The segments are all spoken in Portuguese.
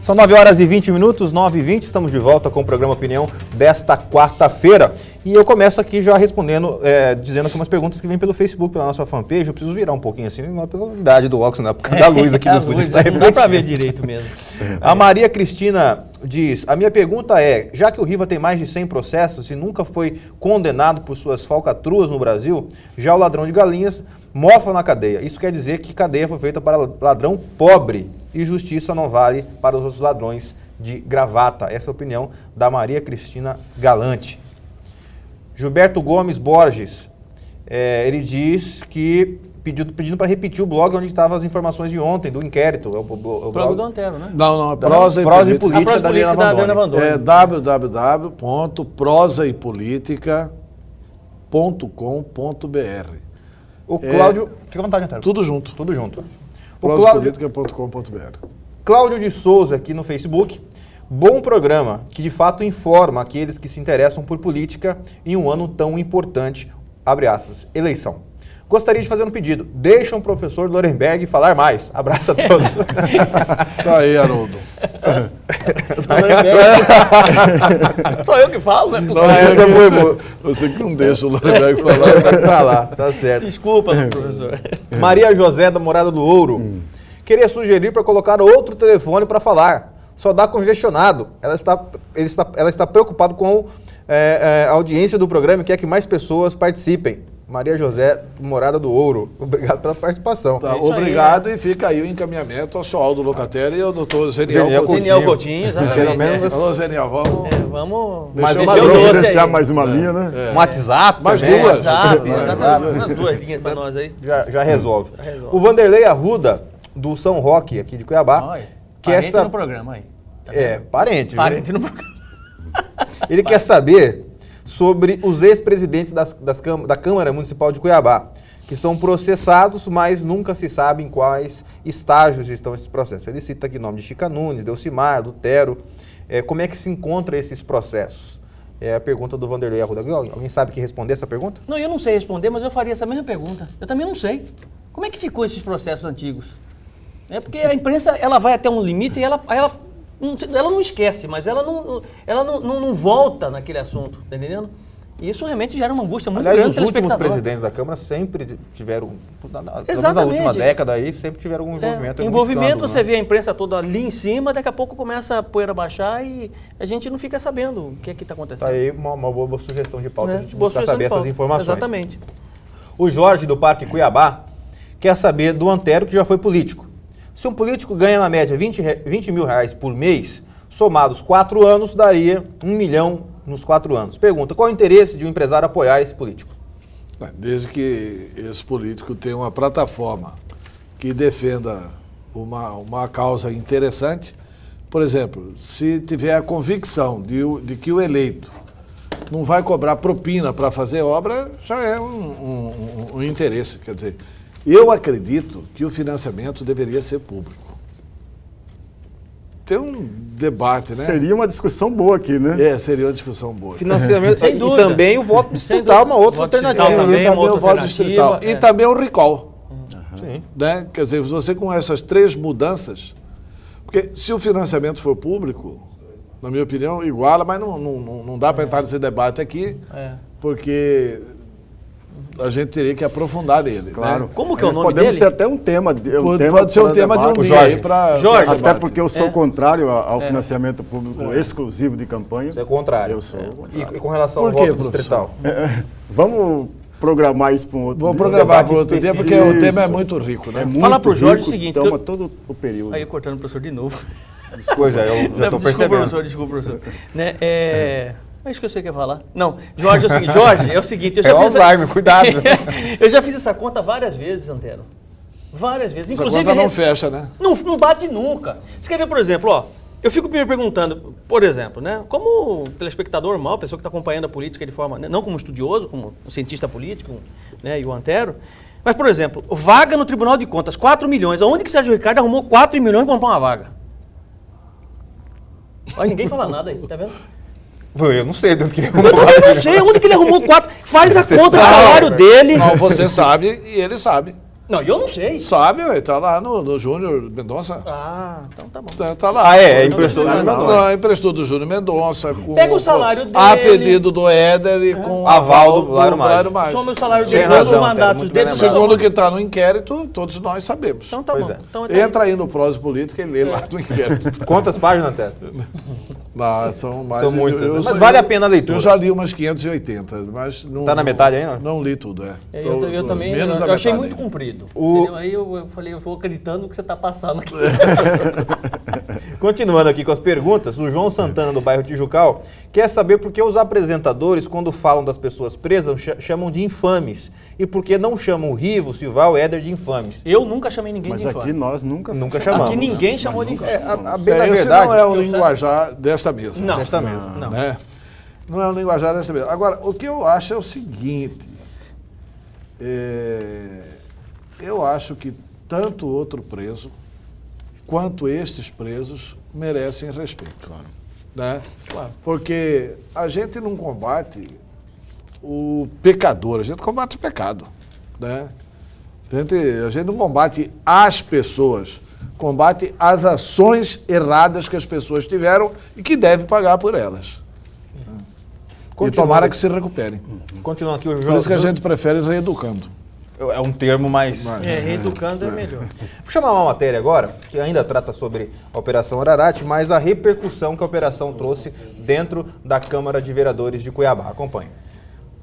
São 9 horas e 20 minutos, 9h20, estamos de volta com o programa Opinião desta quarta-feira. E eu começo aqui já respondendo, dizendo aqui umas perguntas que vêm pelo Facebook, pela nossa fanpage. Eu preciso virar um pouquinho assim, não é pela idade do óculos, não é por causa da luz aqui do estúdio. Não dá pra ver direito mesmo. A Maria Cristina diz, a minha pergunta é, já que o Riva tem mais de 100 processos e nunca foi condenado por suas falcatruas no Brasil, já o ladrão de galinhas mofa na cadeia. Isso quer dizer que cadeia foi feita para ladrão pobre e justiça não vale para os outros ladrões de gravata. Essa é a opinião da Maria Cristina Galante. Gilberto Gomes Borges, ele diz que pedindo para repetir o blog onde estavam as informações de ontem, do inquérito. O blog do Antero, né? Não, é Prosa e Política da Adriana Vandoni. É www.prosaepolitica.com.br. O Cláudio... Fica à vontade, Antero. Tudo junto. Tudo junto. prosaepolitica.com.br. Cláudio de Souza, aqui no Facebook. Bom programa, que de fato informa aqueles que se interessam por política em um ano tão importante, abre aspas, eleição. Gostaria de fazer um pedido. Deixa o professor Lorenberg falar mais. Abraço a todos. Tá aí, Haroldo. Só eu que falo, né? Essa foi boa. Você que não deixa o Lorenberg falar. Vai falar, tá certo. Desculpa, professor. Maria José, da Morada do Ouro. Queria sugerir para colocar outro telefone para falar. Só dá congestionado. Ela está preocupada com a audiência do programa e quer que mais pessoas participem. Maria José, Morada do Ouro. Obrigado pela participação. Tá, obrigado, aí, e fica aí o encaminhamento ao seu Aldo Locatelli e ao doutor Zeniel Coutinho. Exatamente. Pelo menos Alô, Zeniel, vamos oferecer mais uma linha, né? Um WhatsApp, mais também. duas. WhatsApp, exatamente. Umas duas linhas para nós aí. Já resolve. O Vanderlei Arruda, do São Roque, aqui de Cuiabá. Olha, parente no programa aí. Tá parente. Parente no programa. Ele quer saber sobre os ex-presidentes da Câmara Municipal de Cuiabá, que são processados, mas nunca se sabe em quais estágios estão esses processos. Ele cita aqui o nome de Chica Nunes, Delcimar, Lutero. Como é que se encontra esses processos? É a pergunta do Vanderlei Arruda. Alguém sabe que responder essa pergunta? Não, eu não sei responder, mas eu faria essa mesma pergunta. Eu também não sei. Como é que ficou esses processos antigos? Porque a imprensa ela vai até um limite e ela não esquece, mas ela não volta naquele assunto, tá entendendo? E isso realmente gera uma angústia muito grande. Os últimos presidentes da Câmara sempre tiveram, exatamente, na última década aí, sempre tiveram algum envolvimento. Envolvimento, você vê a imprensa toda ali em cima, daqui a pouco começa a poeira baixar e a gente não fica sabendo o que está acontecendo. Tá aí uma boa sugestão de pauta, a gente buscar saber essas informações. Exatamente. O Jorge, do Parque Cuiabá, quer saber do Antero, que já foi político. Se um político ganha, na média, 20 mil reais por mês, somados 4 anos, daria 1 milhão nos 4 anos. Pergunta, qual é o interesse de um empresário apoiar esse político? Desde que esse político tenha uma plataforma que defenda uma causa interessante, por exemplo, se tiver a convicção de que o eleito não vai cobrar propina para fazer obra, já é um interesse, quer dizer... Eu acredito que o financiamento deveria ser público. Tem um debate, né? Seria uma discussão boa aqui, né? Seria uma discussão boa. Financiamento e também o voto distrital, uma outra alternativa. Também o voto distrital. E também o recall. Sim. Né? Quer dizer, você com essas 3 mudanças... Porque se o financiamento for público, na minha opinião, iguala, mas não dá para entrar nesse debate aqui, porque... a gente teria que aprofundar nele. Claro. Né? Como que é o nome podemos dele? Podemos ter até um tema. Pode ser um tema de um dia aí para... Jorge. Até porque eu sou contrário ao financiamento público exclusivo de campanha. Você é contrário. Eu sou. E com relação ao voto distrital? Vamos programar isso para um outro dia. Vamos programar para outro dia, porque o tema é muito rico. Né? Fala para o Jorge o seguinte... Toma todo o período. Aí, cortando o professor de novo. Pois é, eu já estou percebendo. Desculpa, professor. Né? É isso que eu sei que ia falar. Não, Jorge é o seguinte... Alzheimer, cuidado. Eu já fiz essa conta várias vezes, Antero. Várias vezes. Essa conta não fecha, né? Não bate nunca. Você quer ver, por exemplo, eu fico me perguntando, por exemplo, né, como telespectador normal, pessoa que está acompanhando a política de forma, não como estudioso, como um cientista político, né, e o Antero, mas, por exemplo, vaga no Tribunal de Contas, 4 milhões. Aonde que Sérgio Ricardo arrumou 4 milhões para comprar uma vaga? Olha, ninguém fala nada aí, tá vendo? Eu não sei de onde que ele arrumou. Eu também não sei onde que ele arrumou 4. Faz a conta do salário dele. Não, você sabe e ele sabe. Não, eu não sei. Sabe, ué, tá lá no Júnior Mendonça. Ah, então tá bom. Tá lá. Emprestou do Júnior Mendonça. Não, emprestou do Júnior Mendonça. Pega o salário dele. A pedido do Éder e com aval do Lário Maggi. Soma o salário Sem dele, razão, todos os mandatos muito bem dele. lembrado. Segundo o que está no inquérito, todos nós sabemos. Então tá Pois bom. é. Então, tá Entra aí no Prosa Política e lê lá do inquérito. Quantas páginas, Teto? Não, são mais. São muitas, né? Mas vale a pena a leitura. Eu já li umas 580, mas não. Tá na metade ainda? Não li tudo, é. Eu também menos da eu achei metade muito ainda. comprido. O- Entendeu? Aí eu falei, eu vou acreditando no que você está passando aqui. Continuando aqui com as perguntas, o João Santana, do bairro Tijucal, quer saber por que os apresentadores, quando falam das pessoas presas, chamam de infames. E por que não chamam o Rivo, o Silval, o Éder de infames. Eu nunca chamei ninguém Mas de aqui infame. nós nunca chamamos. Aqui ninguém chamou de infame. A bem da Esse verdade... não é o eu linguajar desta mesa. Não. Desta mesa. Não. Né? Não é o linguajar desta mesa. Agora, o que eu acho é o seguinte. Eu acho que tanto outro preso quanto estes presos merecem respeito. Claro. Né? Claro. Porque a gente não combate o pecador, a gente combate o pecado. Né? A gente não combate as pessoas, combate as ações erradas que as pessoas tiveram e que deve pagar por elas. E tomara que se recuperem. Continuando aqui, o Por João... isso que a gente prefere reeducando. É um termo mais... Reeducando é melhor. Vou chamar uma matéria agora, que ainda trata sobre a Operação Ararate, mas a repercussão que a operação trouxe dentro da Câmara de Vereadores de Cuiabá. Acompanhe.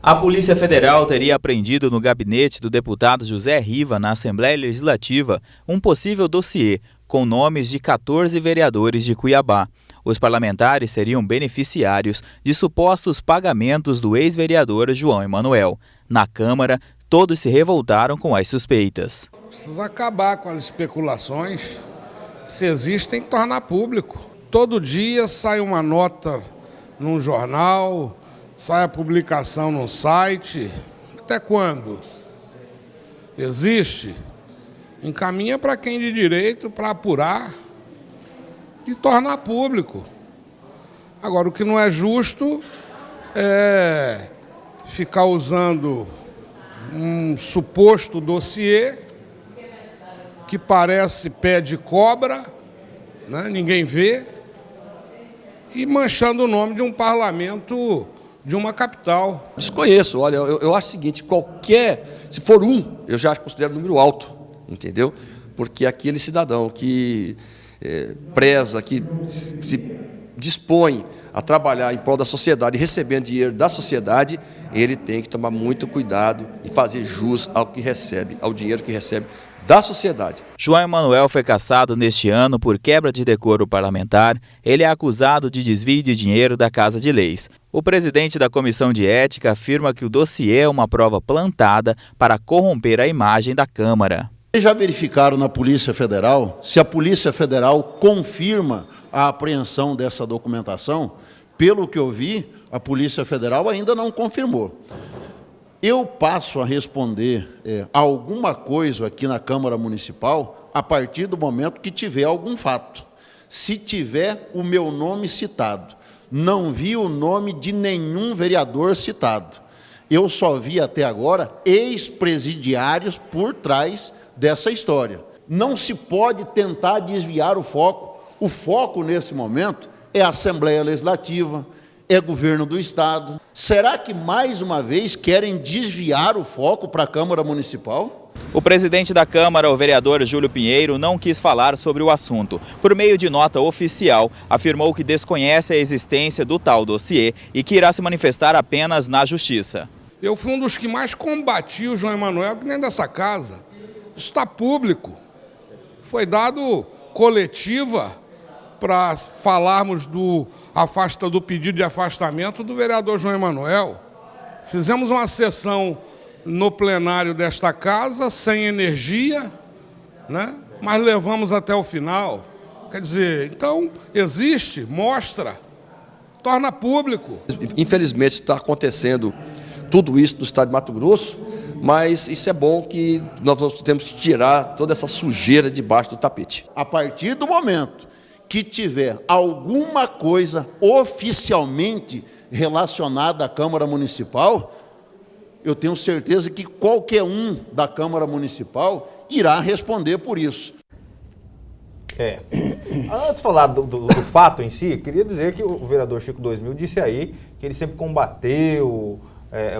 A Polícia Federal teria apreendido no gabinete do deputado José Riva, na Assembleia Legislativa, um possível dossiê com nomes de 14 vereadores de Cuiabá. Os parlamentares seriam beneficiários de supostos pagamentos do ex-vereador João Emanuel. Na Câmara, todos se revoltaram com as suspeitas. Precisa acabar com as especulações. Se existe, tem que tornar público. Todo dia sai uma nota num jornal, sai a publicação no site. Até quando? Existe? Encaminha para quem de direito para apurar e tornar público. Agora, o que não é justo é ficar usando um suposto dossiê que parece pé de cobra, né? Ninguém vê, e manchando o nome de um parlamento de uma capital. Desconheço, olha, eu acho o seguinte, se for eu já considero um número alto, entendeu? Porque aquele cidadão que preza, que se dispõe a trabalhar em prol da sociedade, recebendo dinheiro da sociedade, ele tem que tomar muito cuidado e fazer jus ao que recebe, ao dinheiro que recebe da sociedade. João Emanuel foi cassado neste ano por quebra de decoro parlamentar. Ele é acusado de desvio de dinheiro da Casa de Leis. O presidente da Comissão de Ética afirma que o dossiê é uma prova plantada para corromper a imagem da Câmara. Vocês já verificaram na Polícia Federal se a Polícia Federal confirma a apreensão dessa documentação? Pelo que eu vi, a Polícia Federal ainda não confirmou. Eu passo a responder alguma coisa aqui na Câmara Municipal a partir do momento que tiver algum fato. Se tiver o meu nome citado, não vi o nome de nenhum vereador citado. Eu só vi até agora ex-presidiários por trás dessa história. Não se pode tentar desviar o foco. O foco, nesse momento, é a Assembleia Legislativa, é governo do Estado. Será que, mais uma vez, querem desviar o foco para a Câmara Municipal? O presidente da Câmara, o vereador Júlio Pinheiro, não quis falar sobre o assunto. Por meio de nota oficial, afirmou que desconhece a existência do tal dossiê e que irá se manifestar apenas na Justiça. Eu fui um dos que mais combati o João Emanuel, que nem dessa casa. Isso está público. Foi dado coletiva para falarmos do pedido de afastamento do vereador João Emanuel. Fizemos uma sessão no plenário desta casa, sem energia, né? Mas levamos até o final. Quer dizer, então, existe, mostra, torna público. Infelizmente está acontecendo tudo isso no estado de Mato Grosso, mas isso é bom que nós temos que tirar toda essa sujeira debaixo do tapete. A partir do momento que tiver alguma coisa oficialmente relacionada à Câmara Municipal, eu tenho certeza que qualquer um da Câmara Municipal irá responder por isso. Antes de falar do fato em si, eu queria dizer que o vereador Chico 2000 disse aí que ele sempre combateu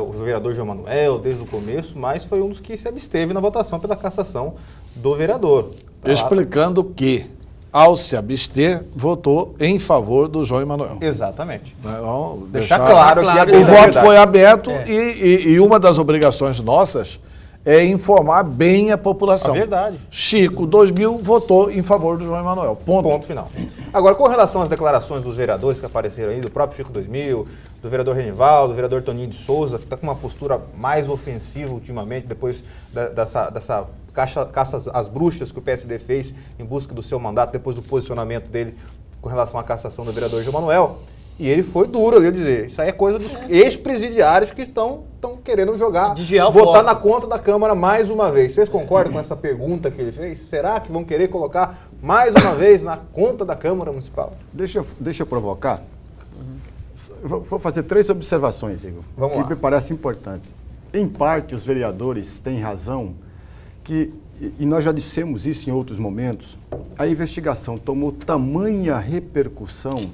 o vereador João Manuel desde o começo, mas foi um dos que se absteve na votação pela cassação do vereador. Explicando que, ao se abster, votou em favor do João Emanuel. Exatamente. Vamos Deixar claro que o voto foi aberto e uma das obrigações nossas é informar bem a população. A verdade. Chico 2000 votou em favor do João Emanuel. Ponto Final. Agora, com relação às declarações dos vereadores que apareceram aí, do próprio Chico 2000, do vereador Renivaldo, do vereador Toninho de Souza, que está com uma postura mais ofensiva ultimamente, depois dessa caça às bruxas que o PSD fez em busca do seu mandato, depois do posicionamento dele com relação à cassação do vereador João Manuel. E ele foi duro ali a dizer, isso aí é coisa dos ex-presidiários que estão querendo jogar, botar na conta da Câmara mais uma vez. Vocês concordam com essa pergunta que ele fez? Será que vão querer colocar mais uma vez na conta da Câmara Municipal? Deixa eu provocar. Vou fazer 3 observações, Igor, Vamos lá. que me parece importante. Em parte, os vereadores têm razão, e nós já dissemos isso em outros momentos, a investigação tomou tamanha repercussão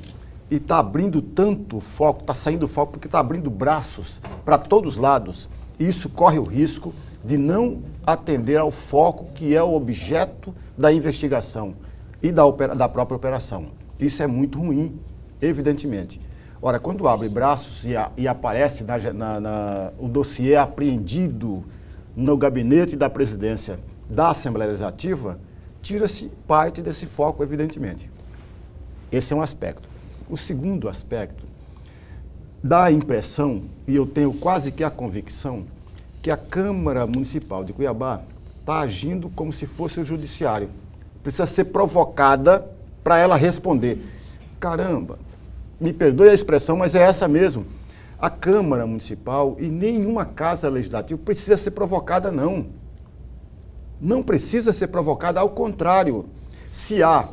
e está abrindo tanto foco, está saindo foco porque está abrindo braços para todos os lados. E isso corre o risco de não atender ao foco que é o objeto da investigação e da própria operação. Isso é muito ruim, evidentemente. Ora, quando abre braços e aparece o dossiê apreendido no gabinete da presidência da Assembleia Legislativa, tira-se parte desse foco, evidentemente. Esse é um aspecto. O segundo aspecto, dá a impressão, e eu tenho quase que a convicção, que a Câmara Municipal de Cuiabá está agindo como se fosse o judiciário. Precisa ser provocada para ela responder. Caramba, me perdoe a expressão, mas é essa mesmo. A Câmara Municipal e nenhuma Casa Legislativa precisa ser provocada, não. Não precisa ser provocada, ao contrário. Se há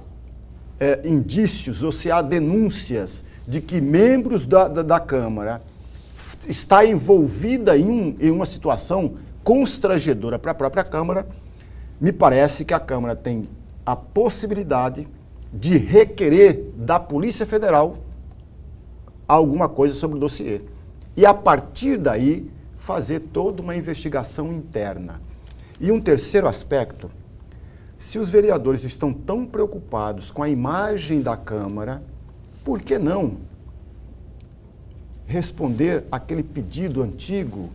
indícios ou se há denúncias de que membros da Câmara está envolvida em uma situação constrangedora para a própria Câmara, me parece que a Câmara tem a possibilidade de requerer da Polícia Federal alguma coisa sobre o dossiê. E, a partir daí, fazer toda uma investigação interna. E um terceiro aspecto, se os vereadores estão tão preocupados com a imagem da Câmara, por que não responder aquele pedido antigo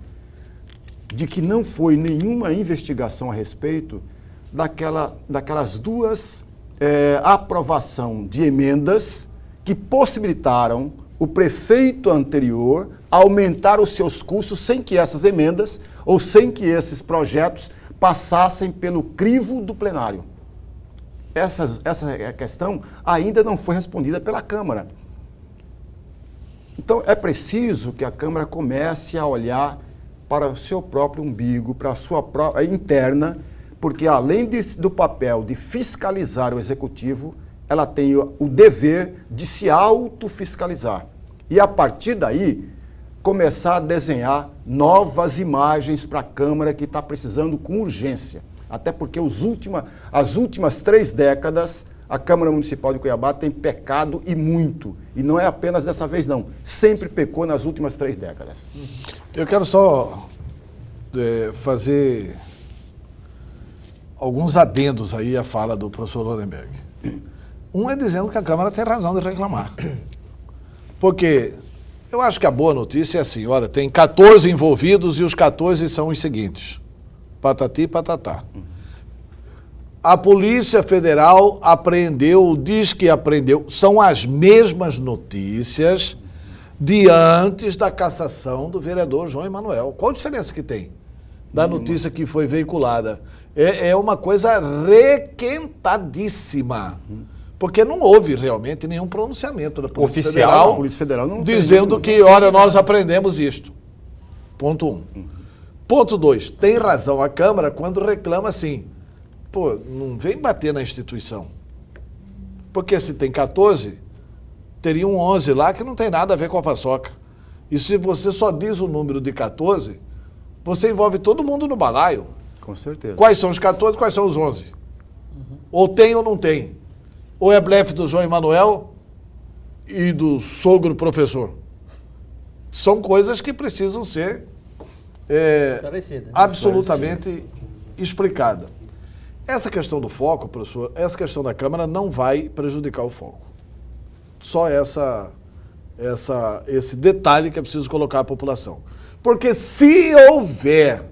de que não foi nenhuma investigação a respeito daquelas duas aprovação de emendas que possibilitaram o prefeito anterior aumentar os seus custos sem que essas emendas ou sem que esses projetos passassem pelo crivo do plenário. Essa questão ainda não foi respondida pela Câmara. Então, é preciso que a Câmara comece a olhar para o seu próprio umbigo, para a sua própria interna, porque além do papel de fiscalizar o Executivo, ela tem o dever de se autofiscalizar. E, a partir daí, começar a desenhar novas imagens para a Câmara que está precisando com urgência. Até porque as últimas 3 décadas, a Câmara Municipal de Cuiabá tem pecado e muito. E não é apenas dessa vez, não. Sempre pecou nas últimas 3 décadas. Eu quero só fazer alguns adendos aí à fala do professor Lorenberg. Um é dizendo que a Câmara tem razão de reclamar. Porque eu acho que a boa notícia é assim, olha, tem 14 envolvidos e os 14 são os seguintes. Patati e patatá. A Polícia Federal apreendeu, diz que apreendeu, são as mesmas notícias de antes da cassação do vereador João Emanuel. Qual a diferença que tem da notícia que foi veiculada? É uma coisa requentadíssima. Porque não houve realmente nenhum pronunciamento da Polícia Federal, não dizendo que, olha, nós aprendemos isto. Ponto 1. Ponto 2. Tem razão a Câmara quando reclama assim. Pô, não vem bater na instituição. Porque se tem 14, teriam 11 lá que não tem nada a ver com a paçoca. E se você só diz o número de 14, você envolve todo mundo no balaio. Com certeza. Quais são os 14, quais são os 11? Ou tem ou não tem? Ou é blefe do João Emanuel e do sogro professor? São coisas que precisam ser Esclarecida. absolutamente explicadas. Essa questão do foco, professor, essa questão da Câmara não vai prejudicar o foco. Só esse detalhe que é preciso colocar à população. Porque se houver,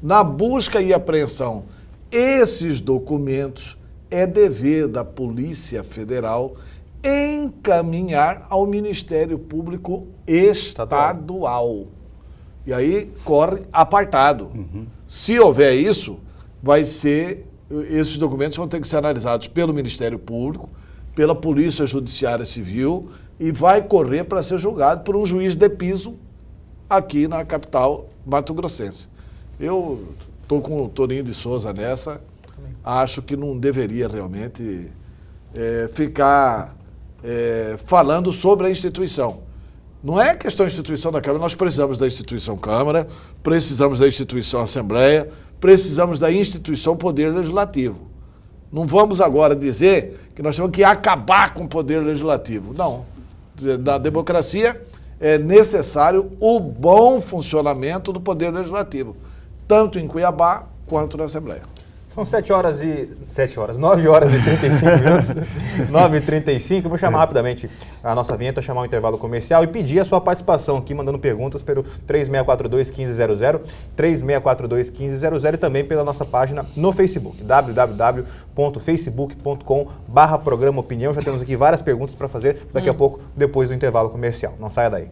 na busca e apreensão, esses documentos, é dever da Polícia Federal encaminhar ao Ministério Público Estadual. E aí corre apartado. Se houver isso, esses documentos vão ter que ser analisados pelo Ministério Público, pela Polícia Judiciária Civil e vai correr para ser julgado por um juiz de piso aqui na capital mato-grossense. Eu estou com o Toninho de Souza nessa, acho que não deveria realmente ficar falando sobre a instituição. Não é questão da instituição da Câmara, nós precisamos da instituição Câmara, precisamos da instituição Assembleia, precisamos da instituição Poder Legislativo. Não vamos agora dizer que nós temos que acabar com o Poder Legislativo. Não. Na democracia é necessário o bom funcionamento do Poder Legislativo, tanto em Cuiabá quanto na Assembleia. São 9 horas e 35 minutos. 9h35. Eu vou chamar rapidamente a nossa vinheta, chamar o intervalo comercial e pedir a sua participação aqui, mandando perguntas pelo 3642-1500, 3642-1500 e também pela nossa página no Facebook, www.facebook.com/programa Opinião. Já temos aqui várias perguntas para fazer daqui a pouco, depois do intervalo comercial. Não saia daí.